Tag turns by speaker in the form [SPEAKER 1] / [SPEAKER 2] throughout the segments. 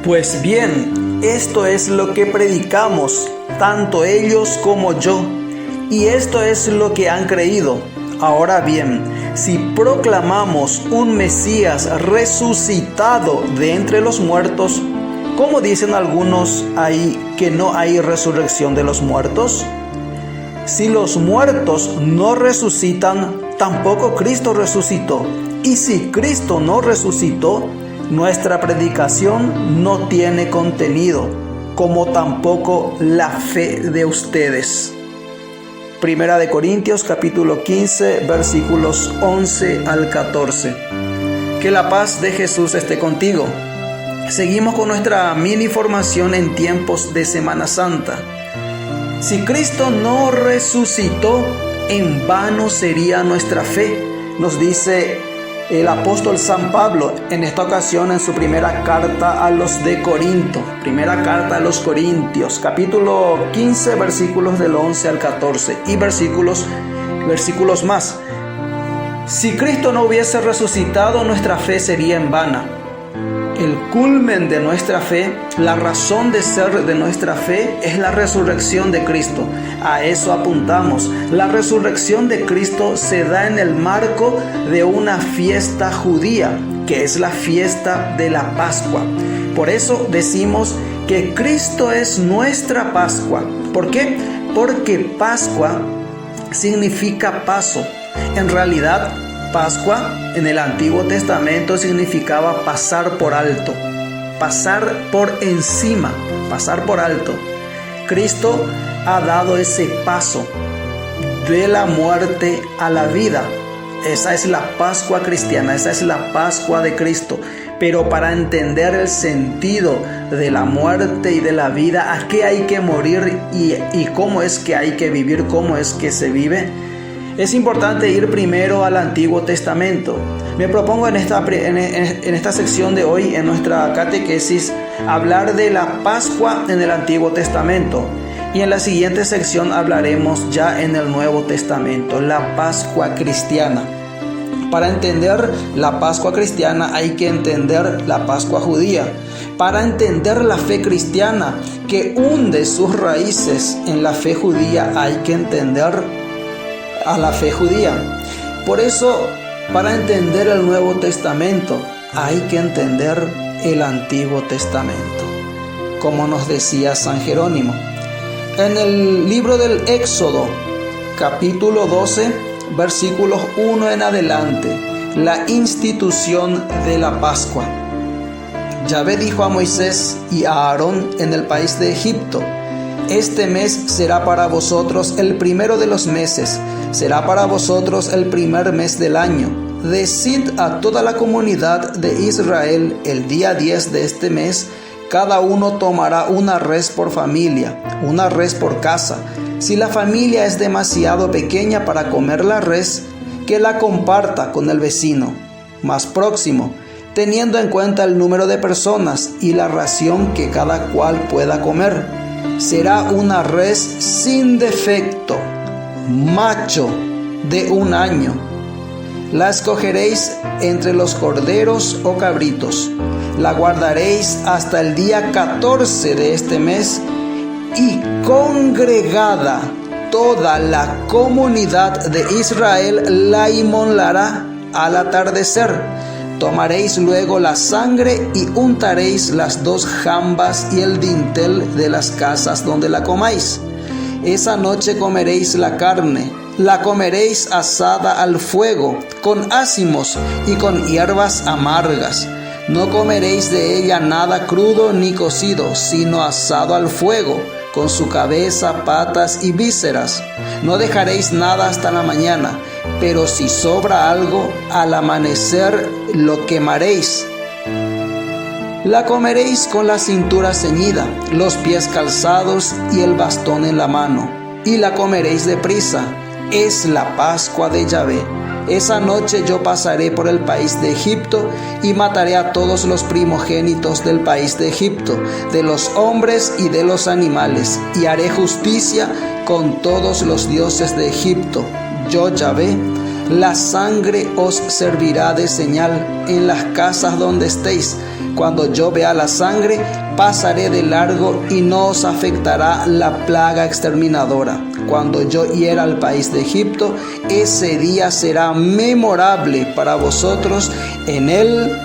[SPEAKER 1] Pues bien, esto es lo que predicamos, tanto ellos como yo, y esto es lo que han creído. Ahora bien, si proclamamos un Mesías resucitado de entre los muertos, ¿cómo dicen algunos ahí que no hay resurrección de los muertos? Si los muertos no resucitan, tampoco Cristo resucitó. Y si Cristo no resucitó, nuestra predicación no tiene contenido, como tampoco la fe de ustedes. Primera de Corintios capítulo 15 versículos 11 al 14. Que la paz de Jesús esté contigo. Seguimos con nuestra mini formación en tiempos de Semana Santa. Si Cristo no resucitó, en vano sería nuestra fe, nos dice el apóstol San Pablo, en esta ocasión en su primera carta a los de Corinto, primera carta a los Corintios, capítulo 15, versículos del 11 al 14 y versículos más. Si Cristo no hubiese resucitado, nuestra fe sería en vana. El culmen de nuestra fe, la razón de ser de nuestra fe es la resurrección de Cristo. A eso apuntamos. La resurrección de Cristo se da en el marco de una fiesta judía, que es la fiesta de la Pascua. Por eso decimos que Cristo es nuestra Pascua. ¿Por qué? Porque Pascua significa paso. En realidad, Pascua en el Antiguo Testamento significaba pasar por alto, pasar por encima, pasar por alto. Cristo ha dado ese paso de la muerte a la vida. Esa es la Pascua cristiana, esa es la Pascua de Cristo. Pero para entender el sentido de la muerte y de la vida, a qué hay que morir y cómo es que hay que vivir, cómo es que se vive, es importante ir primero al Antiguo Testamento. Me propongo en esta sección de hoy, en nuestra catequesis, hablar de la Pascua en el Antiguo Testamento. Y en la siguiente sección hablaremos ya en el Nuevo Testamento, la Pascua cristiana. Para entender la Pascua cristiana hay que entender la Pascua judía. Para entender la fe cristiana que hunde sus raíces en la fe judía hay que entender a la fe judía. Por eso, para entender el Nuevo Testamento, hay que entender el Antiguo Testamento. Como nos decía San Jerónimo. En el libro del Éxodo, capítulo 12, versículos 1 en adelante, la institución de la Pascua. Yahvé dijo a Moisés y a Aarón en el país de Egipto: este mes será para vosotros el primero de los meses, será para vosotros el primer mes del año. Decid a toda la comunidad de Israel: el día 10 de este mes, cada uno tomará una res por familia, una res por casa. Si la familia es demasiado pequeña para comer la res, que la comparta con el vecino más próximo, teniendo en cuenta el número de personas y la ración que cada cual pueda comer. Será una res sin defecto, macho, de 1 año. La escogeréis entre los corderos o cabritos. La guardaréis hasta el día 14 de este mes y congregada toda la comunidad de Israel la inmolará al atardecer. Tomaréis luego la sangre y untaréis las 2 jambas y el dintel de las casas donde la comáis. Esa noche comeréis la carne, la comeréis asada al fuego, con ázimos y con hierbas amargas. No comeréis de ella nada crudo ni cocido, sino asado al fuego, con su cabeza, patas y vísceras. No dejaréis nada hasta la mañana, pero si sobra algo, al amanecer lo quemaréis. La comeréis con la cintura ceñida, los pies calzados y el bastón en la mano, y la comeréis deprisa. Es la Pascua de Yahvé. Esa noche yo pasaré por el país de Egipto y mataré a todos los primogénitos del país de Egipto, de los hombres y de los animales, y haré justicia con todos los dioses de Egipto. Yo, Yahvé, La sangre os servirá de señal en las casas donde estéis. Cuando yo vea la sangre, pasaré de largo y no os afectará la plaga exterminadora. Cuando yo hiera al país de Egipto, ese día será memorable para vosotros. En él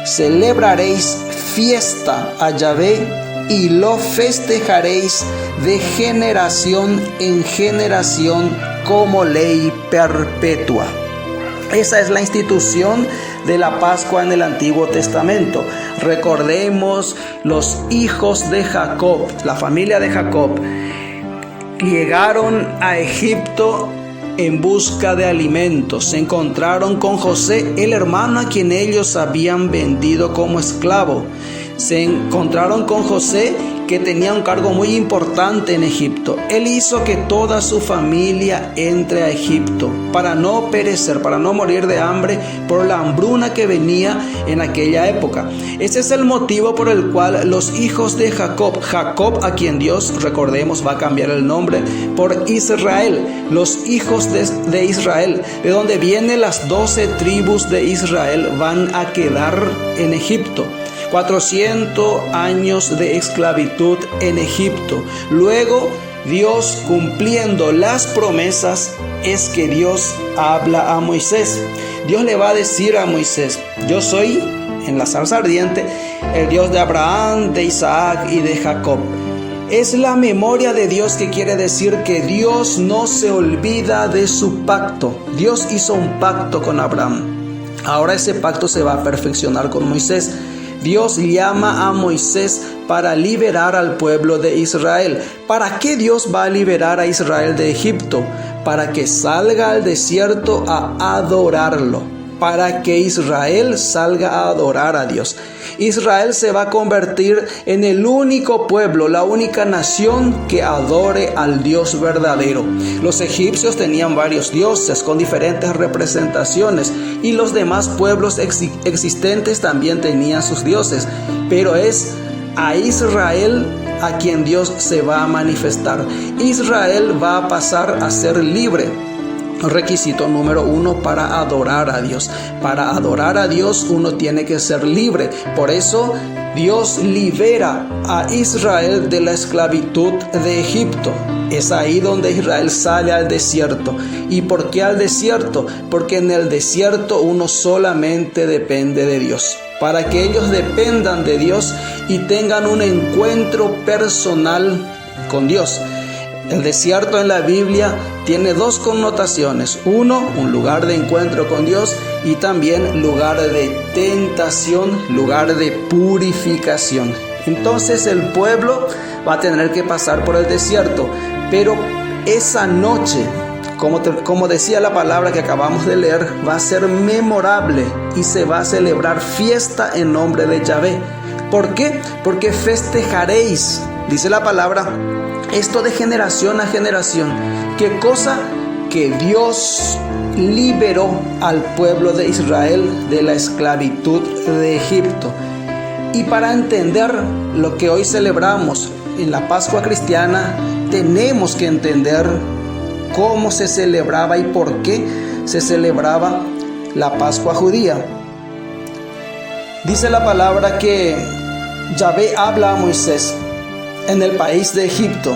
[SPEAKER 1] celebraréis fiesta a Yahvé y lo festejaréis de generación en generación como ley perpetua. Esa es la institución de la Pascua en el Antiguo Testamento. Recordemos los hijos de Jacob, la familia de Jacob, llegaron a Egipto en busca de alimentos. Se encontraron con José, el hermano a quien ellos habían vendido como esclavo. Se encontraron con José, que tenía un cargo muy importante en Egipto. Él hizo que toda su familia entre a Egipto para no perecer, para no morir de hambre por la hambruna que venía en aquella época. Ese es el motivo por el cual los hijos de Jacob, a quien Dios, recordemos, va a cambiar el nombre por Israel, los hijos de Israel, de donde vienen las 12 tribus de Israel, van a quedar en Egipto. 400 años de esclavitud en Egipto. Luego, Dios, cumpliendo las promesas, es que Dios habla a Moisés. Dios le va a decir a Moisés: yo soy, en la zarza ardiente, el Dios de Abraham, de Isaac y de Jacob. Es la memoria de Dios, que quiere decir que Dios no se olvida de su pacto. Dios hizo un pacto con Abraham. Ahora ese pacto se va a perfeccionar con Moisés. Dios llama a Moisés para liberar al pueblo de Israel. ¿Para qué Dios va a liberar a Israel de Egipto? Para que salga al desierto a adorarlo. Para que Israel salga a adorar a Dios. Israel se va a convertir en el único pueblo, la única nación que adore al Dios verdadero. Los egipcios tenían varios dioses con diferentes representaciones, y los demás pueblos existentes también tenían sus dioses, pero es a Israel a quien Dios se va a manifestar. Israel va a pasar a ser libre. Requisito número 1 para adorar a Dios. Para adorar a Dios uno tiene que ser libre. Por eso Dios libera a Israel de la esclavitud de Egipto. Es ahí donde Israel sale al desierto. ¿Y por qué al desierto? Porque en el desierto uno solamente depende de Dios. Para que ellos dependan de Dios y tengan un encuentro personal con Dios. El desierto en la Biblia tiene dos connotaciones. Uno, un lugar de encuentro con Dios, y también lugar de tentación, lugar de purificación. Entonces el pueblo va a tener que pasar por el desierto, pero esa noche, como decía la palabra que acabamos de leer, va a ser memorable y se va a celebrar fiesta en nombre de Yahvé. ¿Por qué? Porque festejaréis, dice la palabra, esto de generación a generación. ¿Qué cosa? Que Dios liberó al pueblo de Israel de la esclavitud de Egipto. Y para entender lo que hoy celebramos en la Pascua cristiana, tenemos que entender cómo se celebraba y por qué se celebraba la Pascua judía. Dice la palabra que Yahvé habla a Moisés en el país de Egipto.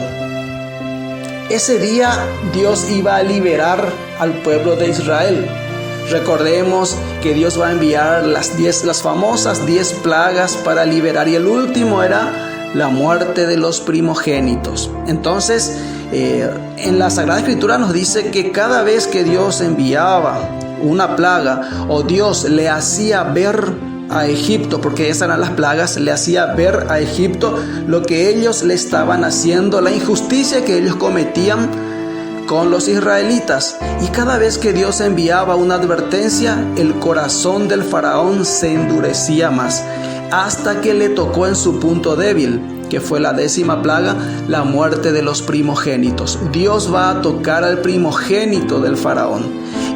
[SPEAKER 1] Ese día Dios iba a liberar al pueblo de Israel. Recordemos que Dios va a enviar las famosas 10 plagas para liberar, y el último era la muerte de los primogénitos. Entonces, en la Sagrada Escritura nos dice que cada vez que Dios enviaba una plaga, o Dios le hacía ver a Egipto, porque esas eran las plagas, le hacía ver a Egipto lo que ellos le estaban haciendo, la injusticia que ellos cometían con los israelitas. Y cada vez que Dios enviaba una advertencia, el corazón del faraón se endurecía más, hasta que le tocó en su punto débil, que fue la 10ª plaga, la muerte de los primogénitos. Dios va a tocar al primogénito del faraón.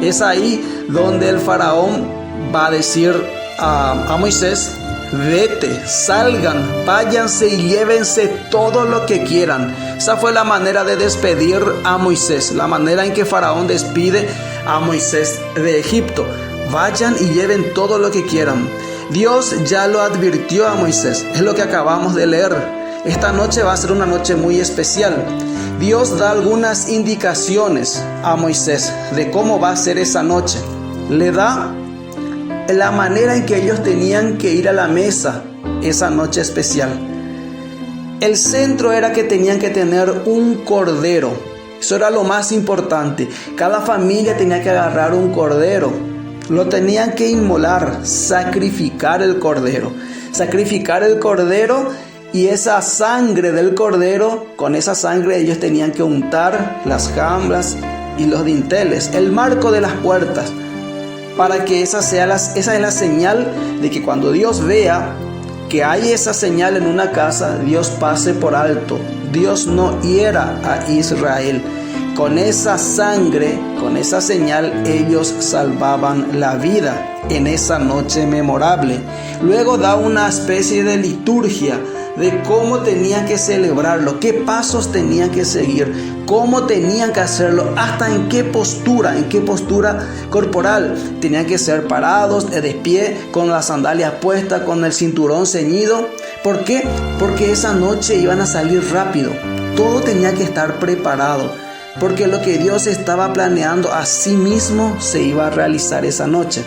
[SPEAKER 1] Es ahí donde el faraón va a decir a Moisés vete, salgan, váyanse y llévense todo lo que quieran. Esa fue la manera de despedir a Moisés, la manera en que Faraón despide a Moisés de Egipto. Vayan y lleven todo lo que quieran. Dios ya lo advirtió a Moisés, es lo que acabamos de leer. Esta noche va a ser una noche muy especial. Dios da algunas indicaciones a Moisés de cómo va a ser esa noche. Le da la manera en que ellos tenían que ir a la mesa esa noche especial. El centro era que tenían que tener un cordero. Eso era lo más importante. Cada familia tenía que agarrar un cordero. Lo tenían que inmolar, sacrificar el cordero. Sacrificar el cordero y esa sangre del cordero, con esa sangre ellos tenían que untar las jambas y los dinteles, el marco de las puertas, para que esa es la señal de que cuando Dios vea que hay esa señal en una casa, Dios pase por alto. Dios no hiera a Israel. Con esa sangre, con esa señal, ellos salvaban la vida en esa noche memorable. Luego da una especie de liturgia de cómo tenían que celebrarlo, qué pasos tenían que seguir, cómo tenían que hacerlo, hasta en qué postura corporal. Tenían que ser parados, de pie, con las sandalias puestas, con el cinturón ceñido. ¿Por qué? Porque esa noche iban a salir rápido. Todo tenía que estar preparado, porque lo que Dios estaba planeando a sí mismo se iba a realizar esa noche.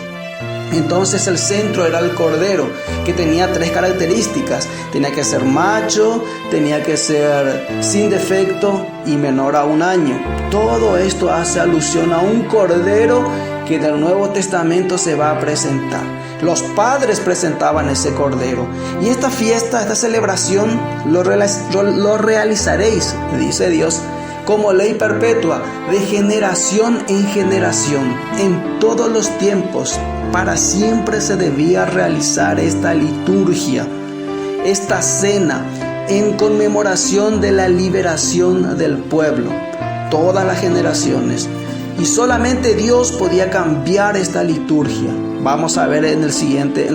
[SPEAKER 1] Entonces el centro era el cordero, que tenía 3 características. Tenía que ser macho, tenía que ser sin defecto y menor a 1 año. Todo esto hace alusión a un cordero que en el Nuevo Testamento se va a presentar. Los padres presentaban ese cordero. Y esta fiesta, esta celebración, lo realizaréis, dice Dios, como ley perpetua, de generación en generación, en todos los tiempos. Para siempre se debía realizar esta liturgia, esta cena, en conmemoración de la liberación del pueblo, todas las generaciones. Y solamente Dios podía cambiar esta liturgia. Vamos a ver en la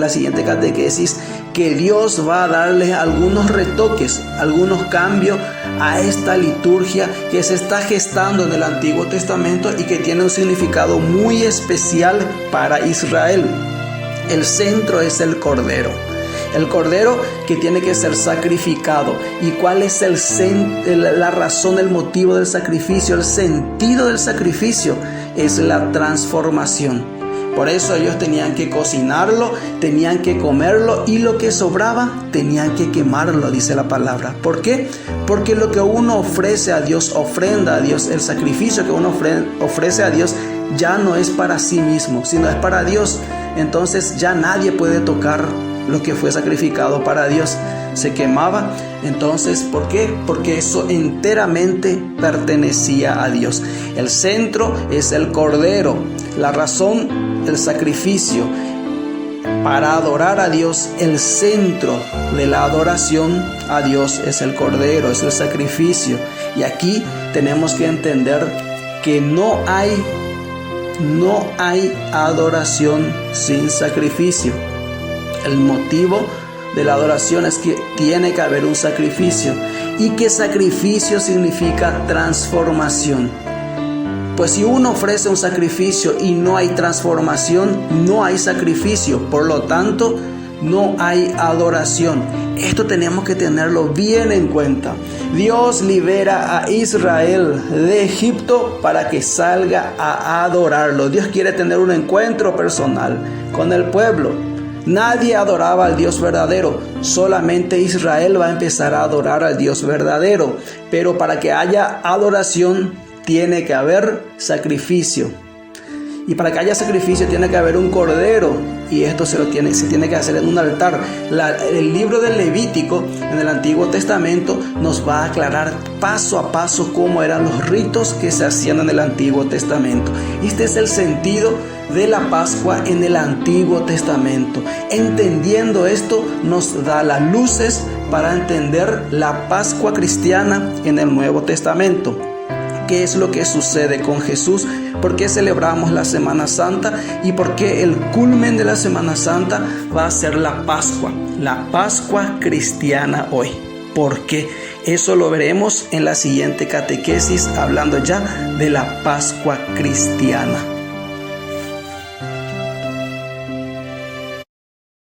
[SPEAKER 1] siguiente catequesis que Dios va a darle algunos retoques, algunos cambios a esta liturgia que se está gestando en el Antiguo Testamento y que tiene un significado muy especial para Israel. El centro es el cordero. El cordero que tiene que ser sacrificado. ¿Y cuál es la razón, el motivo del sacrificio? El sentido del sacrificio es la transformación. Por eso ellos tenían que cocinarlo, tenían que comerlo y lo que sobraba tenían que quemarlo, dice la palabra. ¿Por qué? Porque lo que uno ofrece a Dios, ofrenda a Dios, el sacrificio que uno ofrece a Dios ya no es para sí mismo, sino es para Dios. Entonces ya nadie puede tocar lo que fue sacrificado para Dios. Se quemaba. Entonces, ¿por qué? Porque eso enteramente pertenecía a Dios. El centro es el cordero. La razón, el sacrificio. Para adorar a Dios, el centro de la adoración a Dios es el cordero, es el sacrificio. Y aquí tenemos que entender que no hay adoración sin sacrificio. El motivo de la adoración es que tiene que haber un sacrificio, y que sacrificio significa transformación. Pues si uno ofrece un sacrificio y no hay transformación, no hay sacrificio, por lo tanto no hay adoración. Esto tenemos que tenerlo bien en cuenta. Dios libera a Israel de Egipto para que salga a adorarlo. Dios quiere tener un encuentro personal con el pueblo. Nadie adoraba al Dios verdadero, solamente Israel va a empezar a adorar al Dios verdadero. Pero para que haya adoración tiene que haber sacrificio. Y para que haya sacrificio tiene que haber un cordero, y esto se tiene que hacer en un altar. El libro del Levítico en el Antiguo Testamento nos va a aclarar paso a paso cómo eran los ritos que se hacían en el Antiguo Testamento. Este es el sentido de la Pascua en el Antiguo Testamento. Entendiendo esto nos da las luces para entender la Pascua cristiana en el Nuevo Testamento. qué es lo que sucede con Jesús, por qué celebramos la Semana Santa y por qué el culmen de la Semana Santa va a ser la Pascua cristiana hoy. ¿Por qué? Eso lo veremos en la siguiente catequesis, hablando ya de la Pascua cristiana.